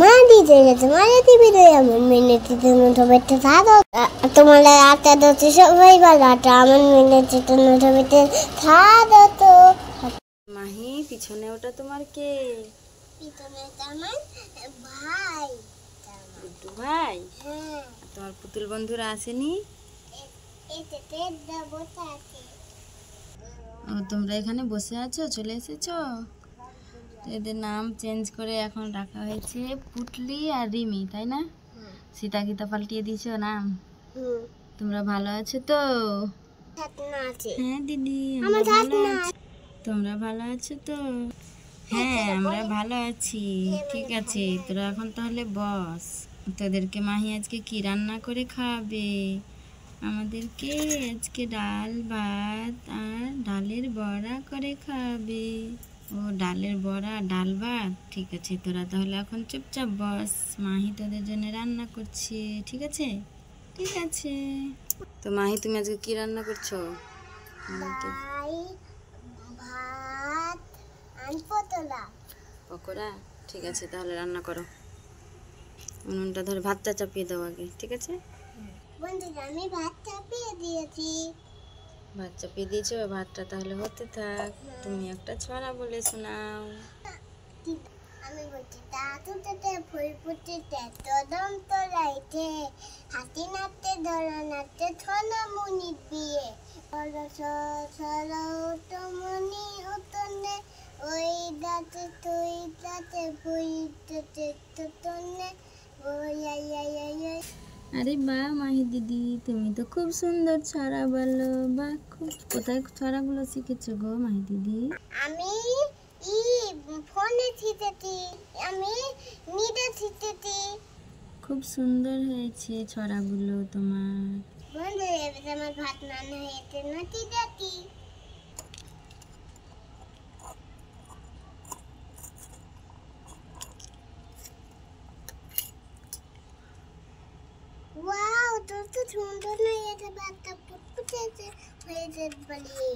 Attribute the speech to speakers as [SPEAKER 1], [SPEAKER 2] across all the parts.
[SPEAKER 1] মা দিতে গেছে মাঝে টিভিতে এমন মিনিটে নোটবেতে থাকো তোমার আটা দতে সবাই ভালো আটা আমার মিনিটে তো নোটবেতে থাকো তো
[SPEAKER 2] মাহি পিছনে ওটা তোমার কে?
[SPEAKER 1] পিছনে আমার ভাই
[SPEAKER 2] গুড্ডু ভাই।
[SPEAKER 1] হ্যাঁ
[SPEAKER 2] তোমার পুতুল বন্ধুরা আসেনি?
[SPEAKER 1] এতে বসে আছে।
[SPEAKER 2] ও তোমরা এখানে বসে আছো, চলে এসেছো? তো এদের নাম চেঞ্জ করে এখন রাখা হয়েছে পুটলি আর রিমি, তাই না? সীতা গীতা পাল্টিয়ে দিয়েছো নাম। তোমরা ভালো আছো তো? হ্যাঁ দিদি আমরা ভালো আছি। তোমরা ভালো আছো তো? হ্যাঁ আমরা ভালো আছি। ঠিক আছে তোরা এখন তাহলে বস। তোদেরকে মাহি আজকে কি রান্না করে খাওয়াবে? আমাদেরকে আজকে ডাল ভাত আর ডালের বড়া করে খাওয়াবে। ও ডালের বড়া ডাল ভাত, ঠিক আছে তোরা তাহলে এখন চুপচাপ বস, মাহি তোদের জন্য রান্না করছে। ঠিক আছে ঠিক আছে। তো মাহি তুমি আজকে কি রান্না করছো?
[SPEAKER 1] ভাত আর পকোড়া।
[SPEAKER 2] ঠিক আছে তাহলে রান্না করো। উনুনটা ধরে ভাতটা চাপিয়ে দাও আগে, ঠিক আছে?
[SPEAKER 1] বন্ধুরা আমি ভাত চাপিয়ে দিয়েছি।
[SPEAKER 2] ভাত চাপিয়ে দিয়েছো, ভাতটা তাহলে হতে থাক। তুমি একটা ছড়া বলে শোনাও।
[SPEAKER 1] আমি বলছি তাতে ফুল ফুটিতে তদম তোলাইতে হাতি নাচতে ধরা নাচতে ছনা মুনি বিয়ে মনি উতনে ওই দাঁতে তুই দাঁতে বইতে তনে
[SPEAKER 2] আরে বাহ মাহি দিদি, তুমি তো খুব সুন্দর ছড়া বলো। বাহ, খুব কোথায় ছড়াগুলো শিখেছো গো মাহি দিদি?
[SPEAKER 1] আমি ফোনে শিখেছি, আমি নিজে শিখেছি।
[SPEAKER 2] খুব সুন্দর হয়েছে ছড়াগুলো তোমার।
[SPEAKER 1] বন্ধু এবার আমার ভাত রান্না হয়েছে, নাতি দেখি। ওয়াও তোর তো সুন্দর হয়েছে, ভাতটা ফুটফুটে হয়েছে বলি।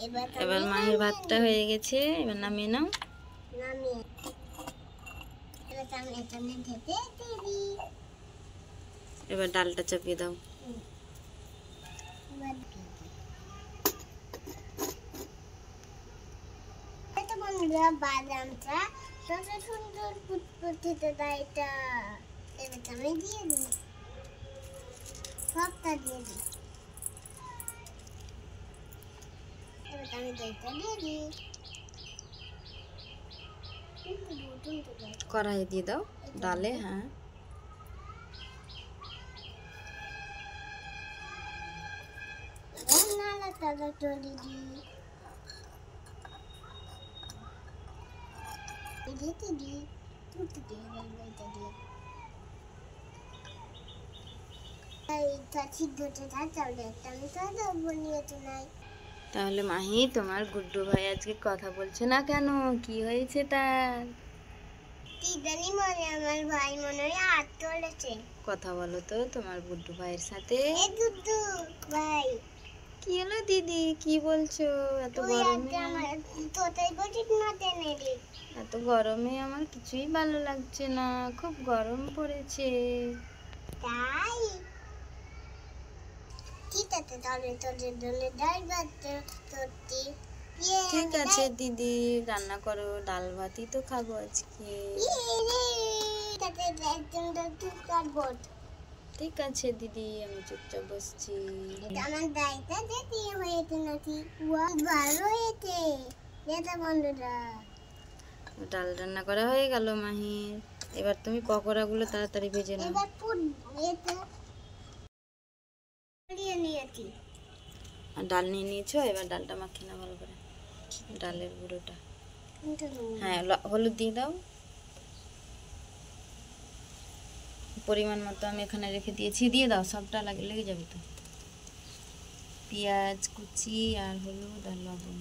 [SPEAKER 2] এবার মাহির ভাতটা হয়ে গেছে, এবার নামিয়ে নাও।
[SPEAKER 1] নামিয়ে এবার আমি এখানে ঢেকে দিই।
[SPEAKER 2] এবার ডালটা চাপিয়ে দাও।
[SPEAKER 1] বন্ধুরা বাদামটা কত সুন্দর ফুটফুটে দাইটা এবার আমি দিয়ে দিই, সবটা দিয়ে দিই। এবার আমি দইটা দিয়ে দিই,
[SPEAKER 2] কড়াই দিয়ে দাও ডালে। হ্যাঁ
[SPEAKER 1] নাড়াচাড়া করে দিই। ঢেকে দিই, তুলতে দিই দইটা দিয়ে।
[SPEAKER 2] তাহলে মাহি তোমার গুড্ডু ভাই আজকে কথা বলছে না কেন? কি হয়েছে তার?
[SPEAKER 1] কি জানি মনে আমার ভাই মনে হয় হাত তুলেছে।
[SPEAKER 2] কথা বলো তো তোমার গুড্ডু ভাইয়ের সাথে।
[SPEAKER 1] এই গুড্ডু ভাই
[SPEAKER 2] কি হলো দিদি, কি বলছো? এত গরমে
[SPEAKER 1] তোতাই বটিক না টেনে দি।
[SPEAKER 2] এত গরমে আমার কিছুই ভালো লাগছে না, খুব গরম পড়েছে।
[SPEAKER 1] তাই ঠিক আছে তাহলে তোদের জন্য ডাল ভাত করছি।
[SPEAKER 2] ঠিক আছে দিদি রান্না করো, ডাল ভাতই তো খাবো আজকে। ঠিক আছে দিদি আমি চুপচাপ বসছি।
[SPEAKER 1] আমার ডালটা দেখি হয়েছে নাকি? ভালো হয়েছে বন্ধুরা।
[SPEAKER 2] ডাল রান্না করা হয়ে গেল মাহির। এবার তুমি পকোড়াগুলো তাড়াতাড়ি ভেজে নাও। আর ডাল নিয়ে নিয়েছো, এবার ডালটা মাখিয়ে নাও ভালো করে, ডালের গুঁড়োটা। হ্যাঁ হলুদ দিয়ে দাও পরিমাণ মতো, আমি এখানে রেখে দিয়েছি, দিয়ে দাও, সবটা লেগে যাবে তো। পেঁয়াজ কুচি আর হলুদ আর লবণ।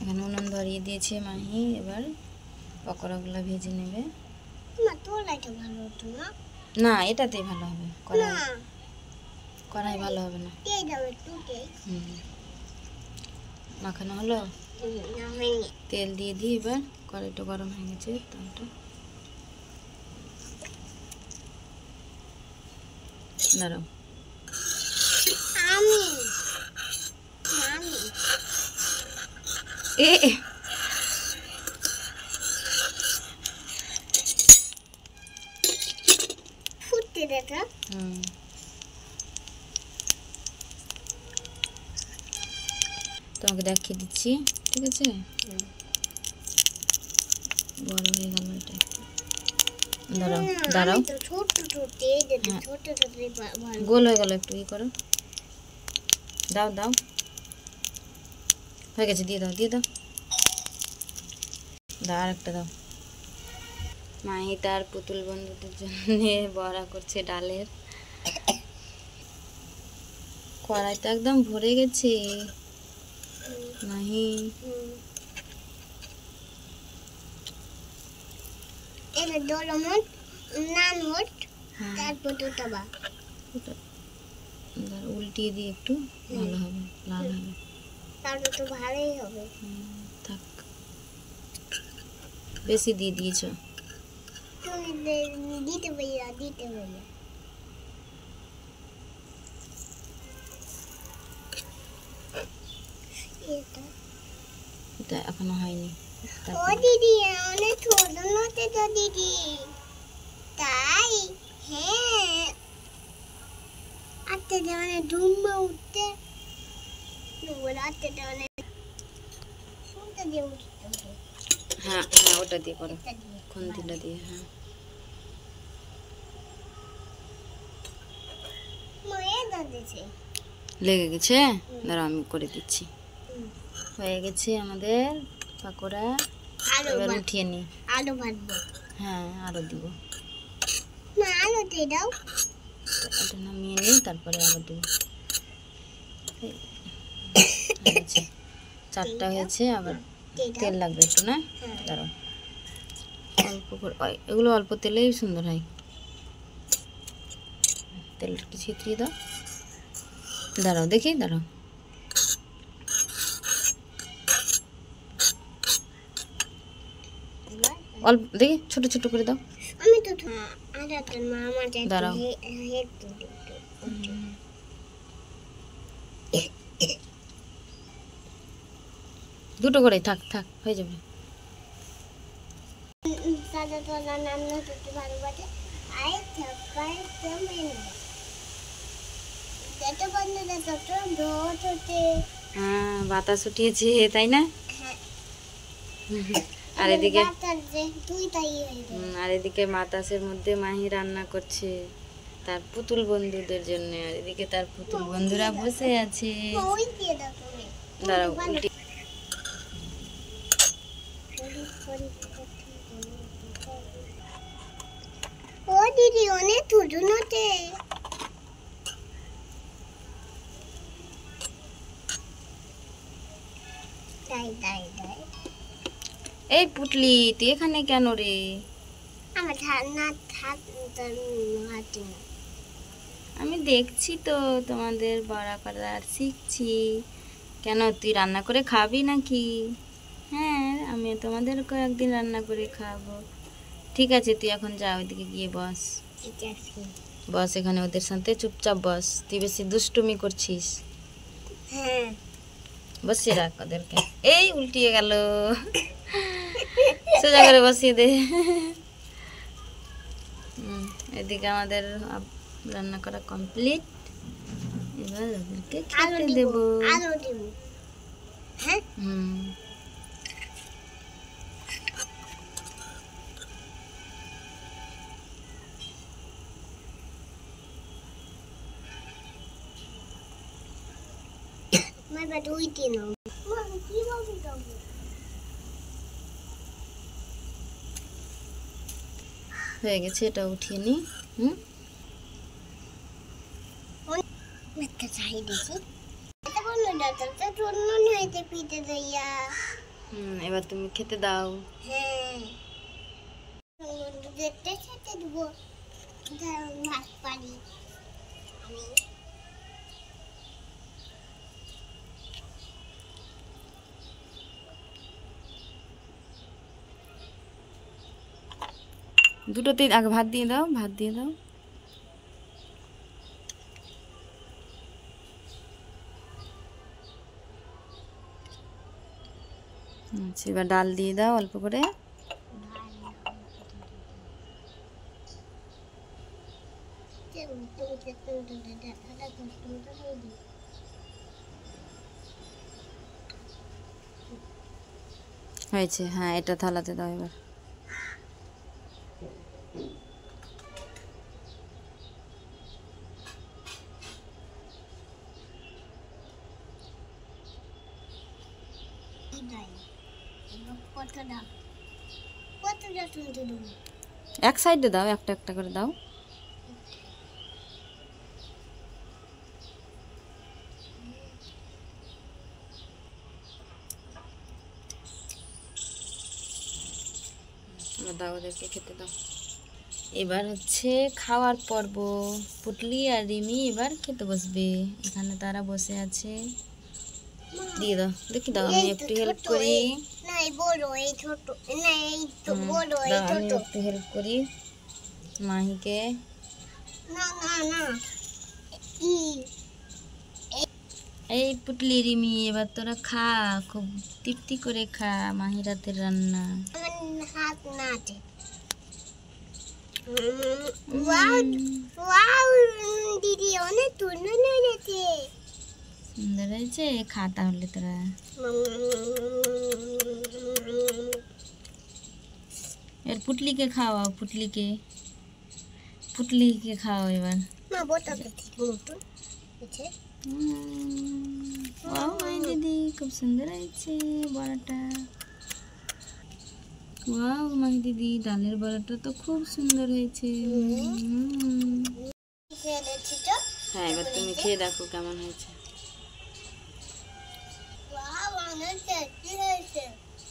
[SPEAKER 2] এখানে উনুন ধরিয়ে দিয়েছে মাহি, এবার পকোড়াগুলো ভেজে নেবে। না এটাতেই ভালো হবে, কড়াই ভালো হবে না। মাখানো হলো?
[SPEAKER 1] না হয়নি।
[SPEAKER 2] তেল দিয়ে দিই এবার, কড়াইটা গরম হয়ে গেছে। তেলটা দাঁড়াও,
[SPEAKER 1] আমি আমি
[SPEAKER 2] এ
[SPEAKER 1] ফুটতে দেখা।
[SPEAKER 2] তোমাকে দেখিয়ে দিচ্ছি, ঠিক আছে? বড় হয়ে গেল এটা। দাঁড়াও দাঁড়াও,
[SPEAKER 1] ছোট ছোট এই যে ছোট ছোট
[SPEAKER 2] গোল হয়ে গেল, একটু ই করো। দাও দাও, হয়ে গেছে, দিয়ে দাও দিয়ে দাও। দাও আর একটা দাও। মাহি তার পুতুল বন্ধুদের জন্য বড়া করছে ডালের। কড়াইটা একদম ভরে গেছে মাহি।
[SPEAKER 1] এটা ডলমট নানমট তারপর তোবা
[SPEAKER 2] উল্টিয়ে দিয়ে একটু ভালো হবে, লাল হবে।
[SPEAKER 1] তাহলে তো ভালোই হবে।
[SPEAKER 2] থাক, বেশি দিয়ে দিয়েছো।
[SPEAKER 1] তুমি দিতে ভাইয়া দিতে ভাইয়া।
[SPEAKER 2] এটা এখনো হয়নি।
[SPEAKER 1] ও দিদি অনেক ছোট নতে তো দিদি, তাই? হ্যাঁ, আত্তে মানে ধুমা উঠতে আত্তে মানে শুনতে দিয়ে উঠতে।
[SPEAKER 2] হ্যাঁ হ্যাঁ, ওটা দিয়ে করো, খুন্তিটা দিয়ে। হ্যাঁ, লেগে গেছে, দাঁড়াও আমি করে দিচ্ছি। হয়ে গেছে আমাদের পাকোড়া। এবার উঠিয়ে নি।
[SPEAKER 1] আলু ভাজবো।
[SPEAKER 2] হ্যাঁ, আরো দিব।
[SPEAKER 1] না, আলু দিয়ে দাও।
[SPEAKER 2] এটা নামিয়ে নিই, তারপরে আবার দিব। চারটা হয়েছে, আবার তেল লাগবে একটু না? দাঁড়াও, অল্প করে, এগুলো অল্প তেলেই সুন্দর হয়। তেলটা একটু ছিটিয়ে দাও। দাঁড়াও দেখি, দাঁড়াও। অল্প দেখি, ছোট ছোট করে দাও।
[SPEAKER 1] আমি তো মামা
[SPEAKER 2] দাঁড়াও, দুটো করে থাক থাক, হয়ে যাবে।
[SPEAKER 1] দাদা তো রান্না করতে ভালো বাটে। আই থাকাই তো মেনু এটা বন্ধ দেখো তো ভোট হতে।
[SPEAKER 2] হ্যাঁ, বাতাস উঠিয়েছে তাই না? আর এদিকে আর এদিকে বাতাসের মধ্যে মাহি রান্না করছে তার পুতুল বন্ধুদের জন্য, আর এদিকে তার পুতুল বন্ধুরা বসে আছে। দাঁড়াও, উল্টে
[SPEAKER 1] ও দিদি অনেক ছোট নতে। তাই তাই তাই।
[SPEAKER 2] এই পুটলি, তুই এখানে কেন রে?
[SPEAKER 1] আমার না থাক হাতে না।
[SPEAKER 2] আমি দেখছি তো তোমাদের বড়া করা শিখছি। কেন, তুই রান্না করে খাবি নাকি? হ্যাঁ, আমি তোমাদেরকেও একদিন রান্না করে খাবো। ঠিক আছে, তুই এখন যা, ওইদিকে গিয়ে বস।
[SPEAKER 1] ঠিক আছে,
[SPEAKER 2] বস এখানে ওদের সাথে চুপচাপ বস, তুই বেশি দুষ্টুমি করছিস।
[SPEAKER 1] হ্যাঁ,
[SPEAKER 2] বসিয়ে রাখ ওদেরকে। এই উল্টিয়ে গেল, সোজা করে বসিয়ে দে। এদিকে আমাদের রান্না করা কমপ্লিট। এবার ওদেরকে খেতে দেবো।
[SPEAKER 1] আলু দিব। হ্যাঁ, मैं बटुई तीन हूँ।
[SPEAKER 2] হয়ে গেছে, এটা উঠিয়ে নি।
[SPEAKER 1] मैं चाही देखी। এটা বললো ডাক্তারটা জন্য নইতে পিতে দইয়া।
[SPEAKER 2] এবার তুমি খেতে দাও।
[SPEAKER 1] হ্যাঁ, দেখতে খেতে দেবো। ভাত পারি আমি।
[SPEAKER 2] দুটোতেই আগে ভাত দিয়ে দাও, ভাত দিয়ে দাও। আচ্ছা, এবার ডাল দিয়ে দাও অল্প করে। হয়েছে, হ্যাঁ এটা থালাতে দাও এবার। এক সাইডে দাও, একটা একটা করে দাও। দাও, ওদেরকে খেতে দাও। এবার হচ্ছে খাওয়ার পর্ব। পুটলি আর রিমি এবার খেতে বসবে। এখানে তারা বসে আছে। দিয়ে দাও, দেখি দাও, আমি একটু হেল্প করি। আমি একটু হেল্প করি মাহিকে। এই পুটলি রিমি, এবার তোরা খা, খুব তৃপ্তি করে খা মাহির হাতের রান্না।
[SPEAKER 1] দিদি অনেক সুন্দর হয়েছে।
[SPEAKER 2] সুন্দর হয়েছে, খা তাহলে তোরা। এর পুটলিকে খাওয়াও, পুটলিকে খাওয়াও এবার। ওয়াও মাই দিদি, খুব সুন্দর হয়েছে বড়াটা। ওয়াও মাই দিদি, ডালের বড়াটা তো খুব সুন্দর হয়েছে। হ্যাঁ, এবার তুমি খেয়ে দেখো কেমন হয়েছে।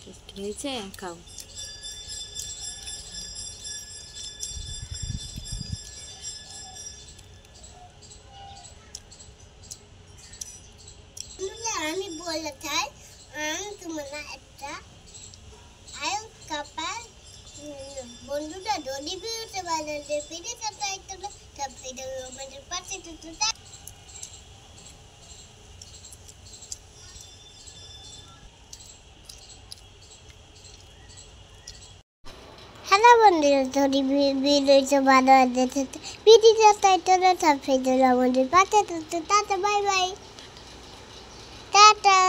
[SPEAKER 2] টেস্টি হয়েছে, খাও।
[SPEAKER 1] আমি বলে চাই তোমরা একটা কাপার বন্ধুটা যদি ভিডিওতে বানাতে ফিরে আমাদের পাশে। হ্যালো বন্ধুরা, যদি ভিডিওটা ভালো লাগে ভিডিওটা সাবস্ক্রাইব করে আমাদের পাশে। Tata, bye bye, tata.